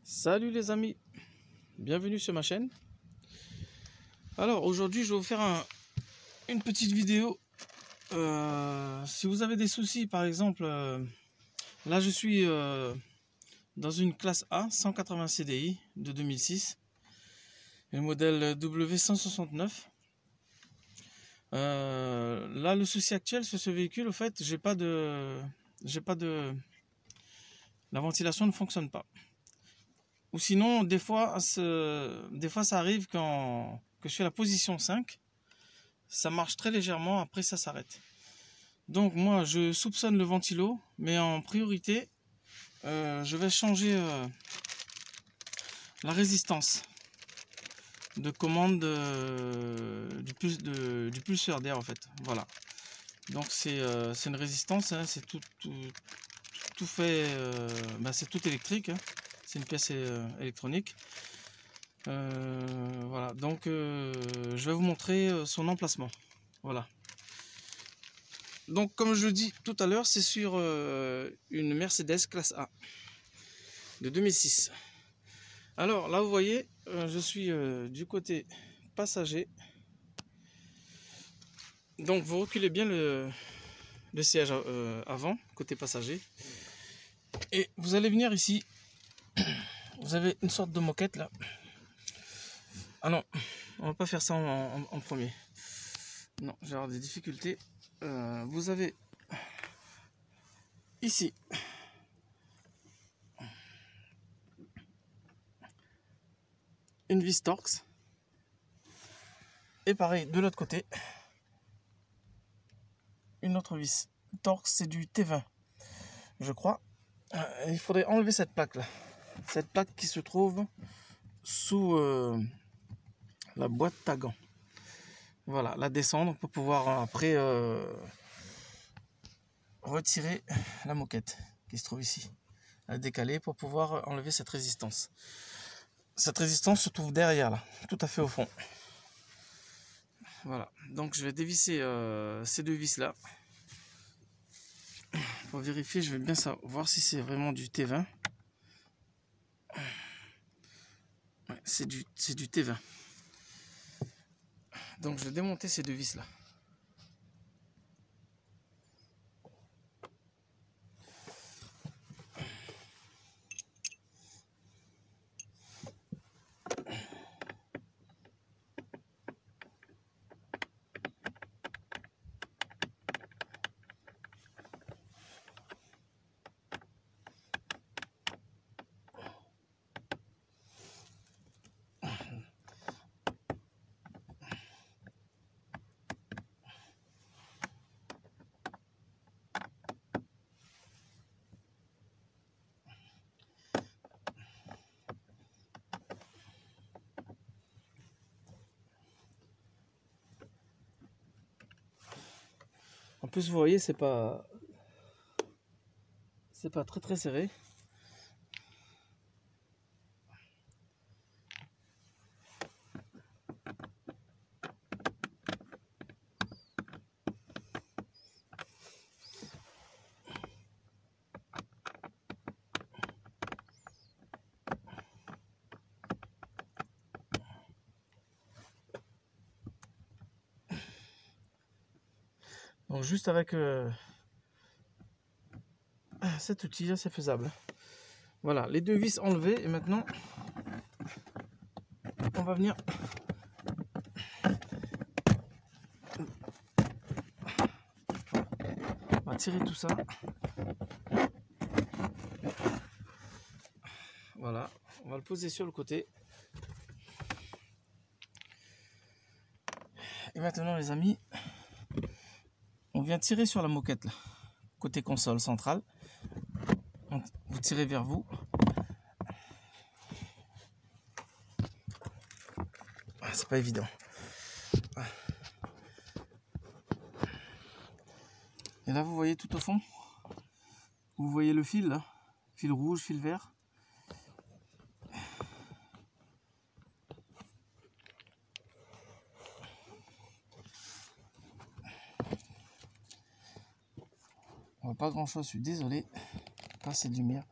Salut les amis, bienvenue sur ma chaîne. Alors aujourd'hui je vais vous faire une petite vidéo. Si vous avez des soucis, par exemple, là je suis dans une classe A 180 CDI de 2006, le modèle W169. Là le souci actuel sur ce véhicule, au fait, la ventilation ne fonctionne pas. Ou sinon, des fois ça arrive que je fais la position 5, ça marche très légèrement, après ça s'arrête. Donc moi, je soupçonne le ventilo, mais en priorité, je vais changer la résistance de commande du pulseur d'air, en fait. Voilà. Donc c'est une résistance, hein, c'est tout fait, c'est tout électrique, hein. C'est une pièce électronique. Voilà, donc je vais vous montrer son emplacement. Voilà. Donc comme je le dis tout à l'heure, c'est sur une Mercedes classe A de 2006. Alors là vous voyez, je suis du côté passager. Donc vous reculez bien le siège avant, côté passager. Et vous allez venir ici. Vous avez une sorte de moquette là. Ah non, on va pas faire ça en premier. Non, j'ai avoir des difficultés. Vous avez ici une vis Torx. Et pareil, de l'autre côté, une autre vis Torx, c'est du T20, je crois. Il faudrait enlever cette plaque là. Cette plaque qui se trouve sous la boîte Tagan. Voilà, la descendre pour pouvoir après retirer la moquette qui se trouve ici. La décaler pour pouvoir enlever cette résistance. Cette résistance se trouve derrière là, tout à fait au fond. Voilà, donc je vais dévisser ces deux vis là. Pour vérifier, je vais bien savoir si c'est vraiment du T20. Ouais, c'est du T20. Donc je vais démonter ces deux vis là. En plus, vous voyez, c'est pas très serré. Donc juste avec cet outil là, c'est faisable. Voilà, les deux vis enlevées, et maintenant on va venir tirer tout ça. Voilà, on va le poser sur le côté. Et maintenant les amis, on vient tirer sur la moquette là, côté console centrale. Vous tirez vers vous. C'est pas évident. Et là vous voyez tout au fond, vous voyez le fil là, fil rouge, fil vert. On voit pas grand chose, je suis désolé, pas assez de lumière.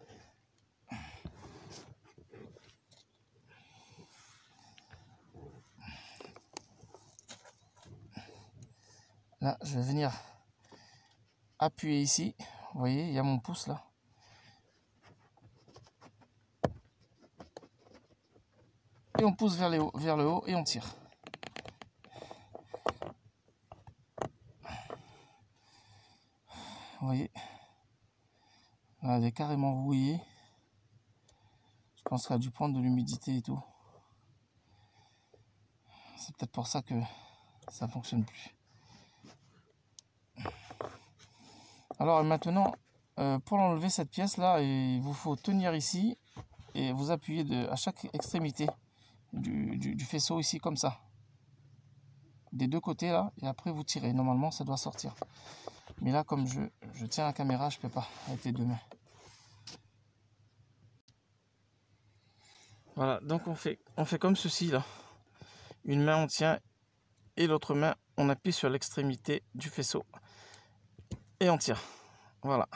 Là, je vais venir appuyer ici. Vous voyez, il y a mon pouce là. Et on pousse vers le haut et on tire. Vous voyez, là, elle est carrément rouillée. Je pense qu'elle a dû prendre de l'humidité et tout. C'est peut-être pour ça que ça ne fonctionne plus. Alors maintenant, pour l'enlever cette pièce là, il vous faut tenir ici et vous appuyez à chaque extrémité du faisceau ici comme ça. Des deux côtés là, et après vous tirez. Normalement ça doit sortir. Mais là comme je tiens la caméra, je peux pas avec les deux mains. Voilà, donc on fait comme ceci là. Une main on tient et l'autre main on appuie sur l'extrémité du faisceau et on tire. Voilà.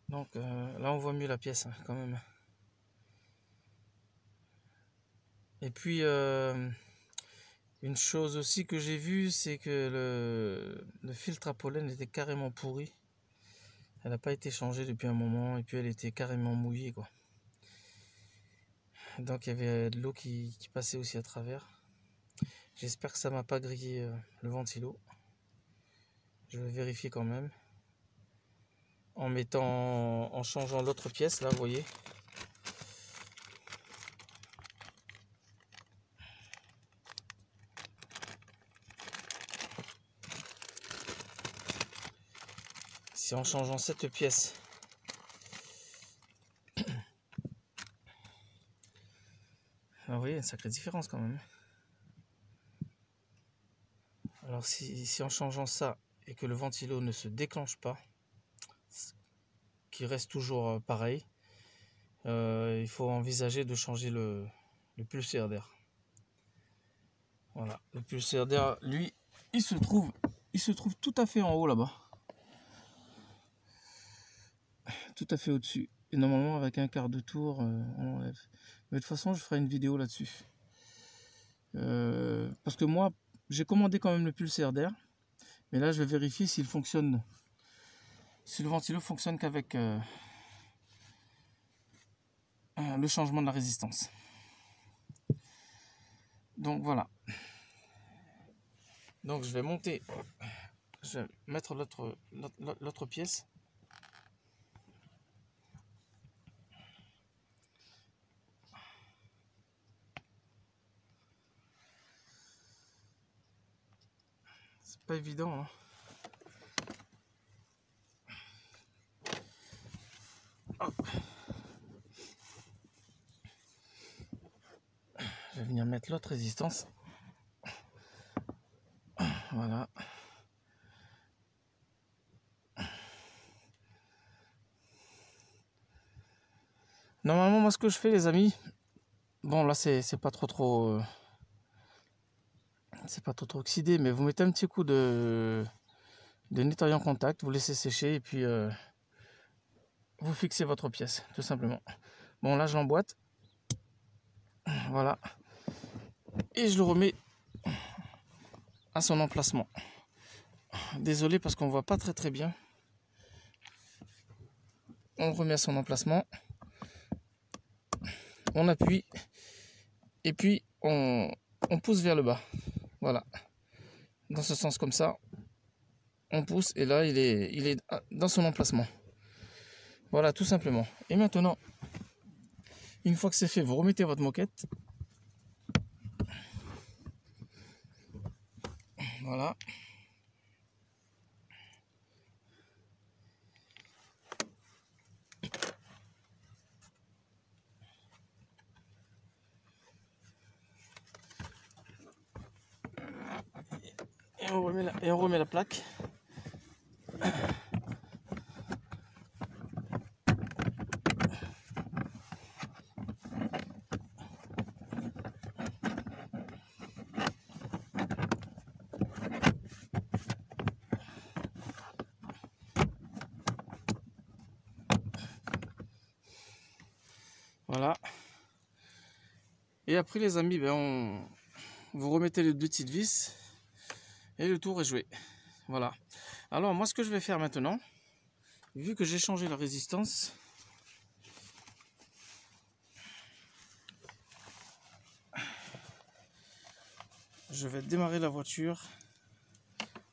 Donc là on voit mieux la pièce hein, quand même. Et puis une chose aussi que j'ai vue, c'est que le filtre à pollen était carrément pourri. Elle n'a pas été changée depuis un moment et puis elle était carrément mouillée quoi. Donc il y avait de l'eau qui passait aussi à travers. J'espère que ça m'a pas grillé le ventilo. Je vais vérifier quand même. En changeant l'autre pièce là, vous voyez. Si en changeant cette pièce, vous voyez, une sacrée différence quand même. Alors si en changeant ça et que le ventilo ne se déclenche pas, qu'il reste toujours pareil, il faut envisager de changer le pulsaire d'air. Voilà, le pulsaire d'air, lui, il se trouve tout à fait en haut là-bas. Tout à fait au-dessus. Et normalement avec un quart de tour, on l'enlève. Mais de toute façon, je ferai une vidéo là-dessus. Parce que moi, j'ai commandé quand même le pulsaire d'air. Mais là, je vais vérifier s'il fonctionne. Si le ventilo fonctionne qu'avec le changement de la résistance. Donc voilà. Donc je vais monter. Je vais mettre l'autre pièce. C'est pas évident, hein. Hop. Je vais venir mettre l'autre résistance. Voilà. Normalement, moi, ce que je fais, les amis, bon, là, c'est pas trop c'est pas trop oxydé, mais vous mettez un petit coup de nettoyant contact, vous laissez sécher et puis vous fixez votre pièce, tout simplement. Bon, là, je l'emboîte. Voilà. Et je le remets à son emplacement. Désolé parce qu'on voit pas très bien. On le remet à son emplacement. On appuie. Et puis, on pousse vers le bas. Voilà. Dans ce sens comme ça. On pousse et là, il est dans son emplacement. Voilà, tout simplement. Et maintenant, une fois que c'est fait, vous remettez votre moquette. Voilà. Et on remet la plaque. Voilà. Et après les amis, ben vous remettez les 2 petites vis et le tour est joué. Voilà. Alors moi ce que je vais faire maintenant, vu que j'ai changé la résistance, je vais démarrer la voiture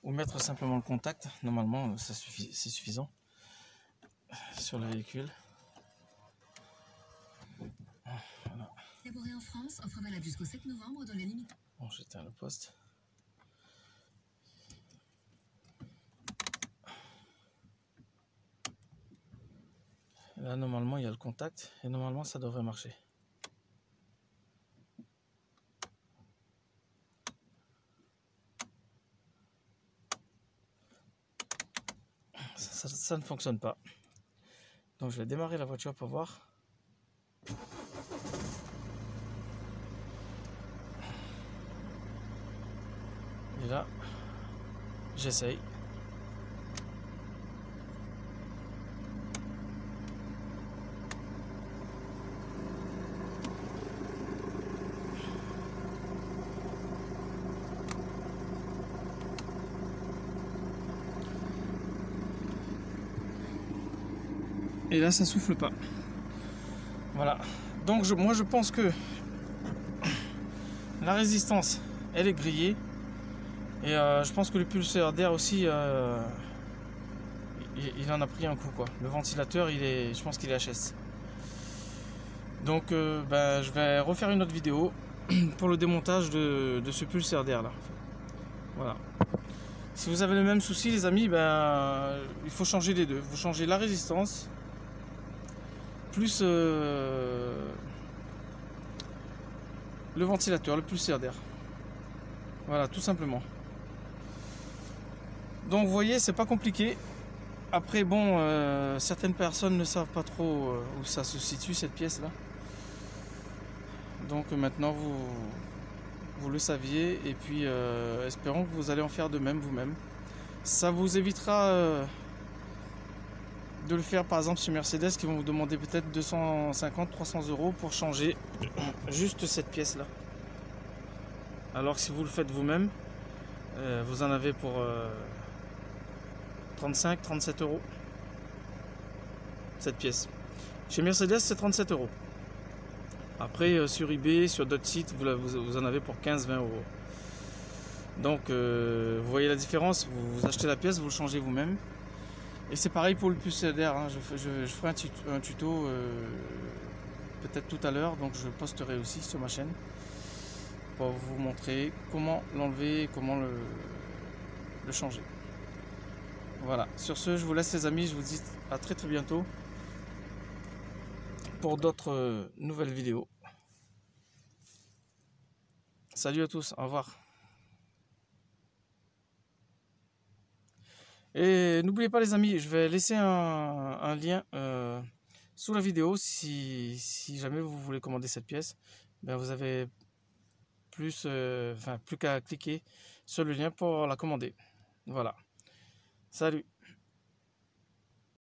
ou mettre simplement le contact. Normalement ça suffit, c'est suffisant sur le véhicule. Voilà. Élaboré en France, offre valable jusqu'au 7 novembre dans la limite. Bon, j'éteins le poste. Là normalement il y a le contact et normalement ça devrait marcher. Ça ne fonctionne pas. Donc je vais démarrer la voiture pour voir. Et là, j'essaye. Et là, ça souffle pas. Voilà. Donc moi, je pense que la résistance, elle est grillée. Et je pense que le pulseur d'air aussi, il en a pris un coup, quoi. Le ventilateur, je pense qu'il est HS. Donc, ben, je vais refaire une autre vidéo pour le démontage de ce pulseur d'air là. Voilà. Si vous avez le même souci, les amis, ben, il faut changer les deux. Vous changez la résistance plus le ventilateur, le pulseur d'air. Voilà, tout simplement. Donc vous voyez, c'est pas compliqué. Après bon, certaines personnes ne savent pas trop où ça se situe cette pièce là. Donc maintenant vous le saviez, et puis espérons que vous allez en faire de même vous-même. Ça vous évitera de le faire par exemple sur Mercedes, qui vont vous demander peut-être 250-300 € pour changer juste cette pièce là. Alors que si vous le faites vous-même, vous en avez pour 35-37 € cette pièce. Chez Mercedes c'est 37 €. Après sur eBay, sur d'autres sites, vous en avez pour 15-20 €. Donc vous voyez la différence, vous achetez la pièce, vous le changez vous-même. Et c'est pareil pour le pulseur d'air, hein. Je ferai un tuto peut-être tout à l'heure, donc je posterai aussi sur ma chaîne pour vous montrer comment l'enlever, comment le changer. Voilà, sur ce je vous laisse les amis, je vous dis à très bientôt pour d'autres nouvelles vidéos. Salut à tous, au revoir. Et n'oubliez pas les amis, je vais laisser un lien sous la vidéo si jamais vous voulez commander cette pièce. Ben vous avez plus qu'à cliquer sur le lien pour la commander. Voilà. Salut.